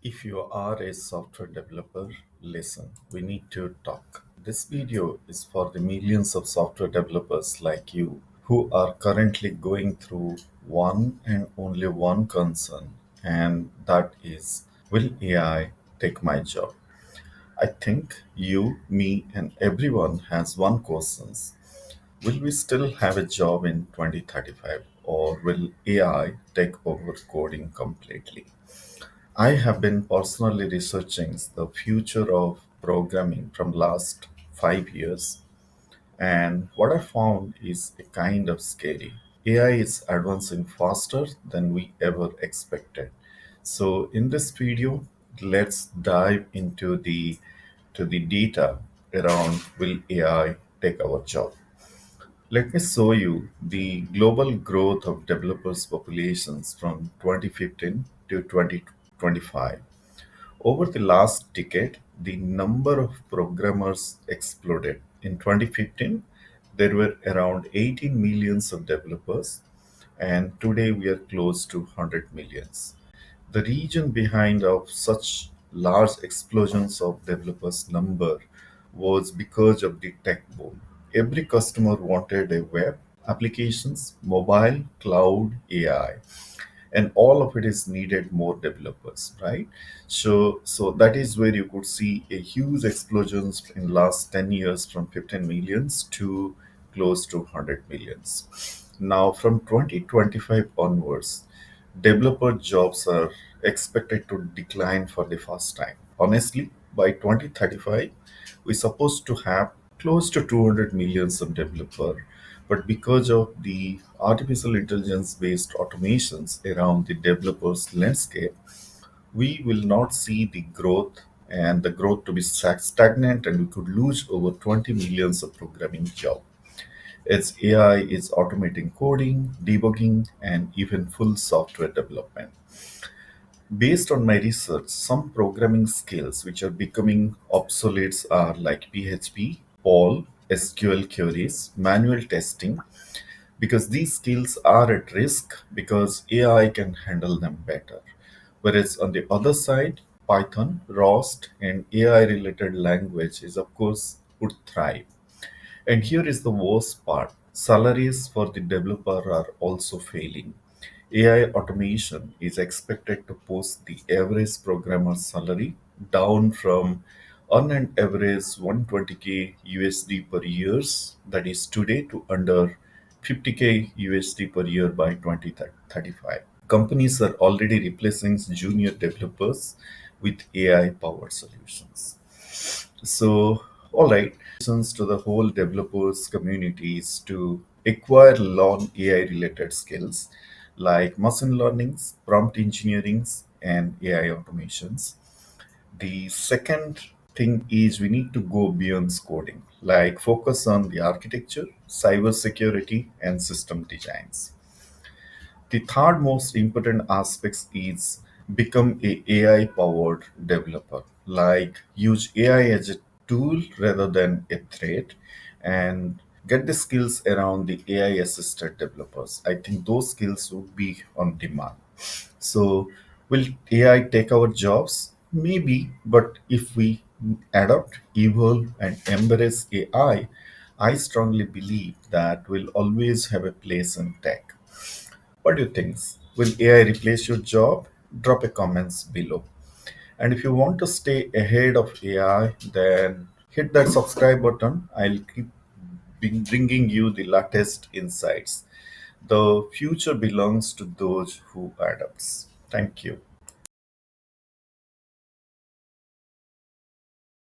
If you are a software developer, listen, we need to talk. This video is for the millions of software developers like you who are currently going through one and only one concern, and that is, will AI take my job? I think you, me, and everyone has one question. Will we still have a job in 2035, or will AI take over coding completely? I have been personally researching the future of programming from last 5 years, and what I found is a kind of scary. AI is advancing faster than we ever expected. So in this video, let's dive into the data around will AI take our job. Let me show you the global growth of developers populations from 2015 to 2025. Over the last decade, the number of programmers exploded. In 2015, there were around 18 millions of developers, and today we are close to 100 millions. The reason behind of such large explosions of developers number was because of the tech boom. Every customer wanted a web applications, mobile, cloud, AI, and all of it is needed more developers, right? So that is where you could see a huge explosions in last 10 years from 15 millions to close to 100 millions. Now from 2025 onwards, developer jobs are expected to decline for the first time. Honestly, by 2035 we're supposed to have close to 200 millions of developer, but because of the artificial intelligence based automations around the developers landscape, we will not see the growth, and the growth to be stagnant, and we could lose over 20 millions of programming jobs as AI is automating coding, debugging, and even full software development. Based on my research, some programming skills which are becoming obsolete are like PHP, Perl, SQL queries, manual testing, because these skills are at risk because AI can handle them better. Whereas on the other side, Python, Rust, and AI related language is of course would thrive. And here is the worst part, salaries for the developer are also failing. AI automation is expected to push the average programmer's salary down from on an average 120k USD per year, that is today, to under 50k USD per year by 2035. Companies are already replacing junior developers with AI powered solutions. So, all right, to the whole developers communities to acquire learn AI related skills like machine learnings, prompt engineerings, and AI automations. The second thing is we need to go beyond coding, like focus on the architecture, cyber security, and system designs. The third most important aspect is become a AI powered developer. Like use AI as a tool rather than a threat, and get the skills around the AI assisted developers. I think those skills would be on demand. So will AI take our jobs? Maybe, but if we adopt, evolve, and embrace AI, I strongly believe that we'll always have a place in tech. What do you think? Will AI replace your job? Drop a comments below. And if you want to stay ahead of AI, then hit that subscribe button. I'll keep bringing you the latest insights. The future belongs to those who adapts. Thank you.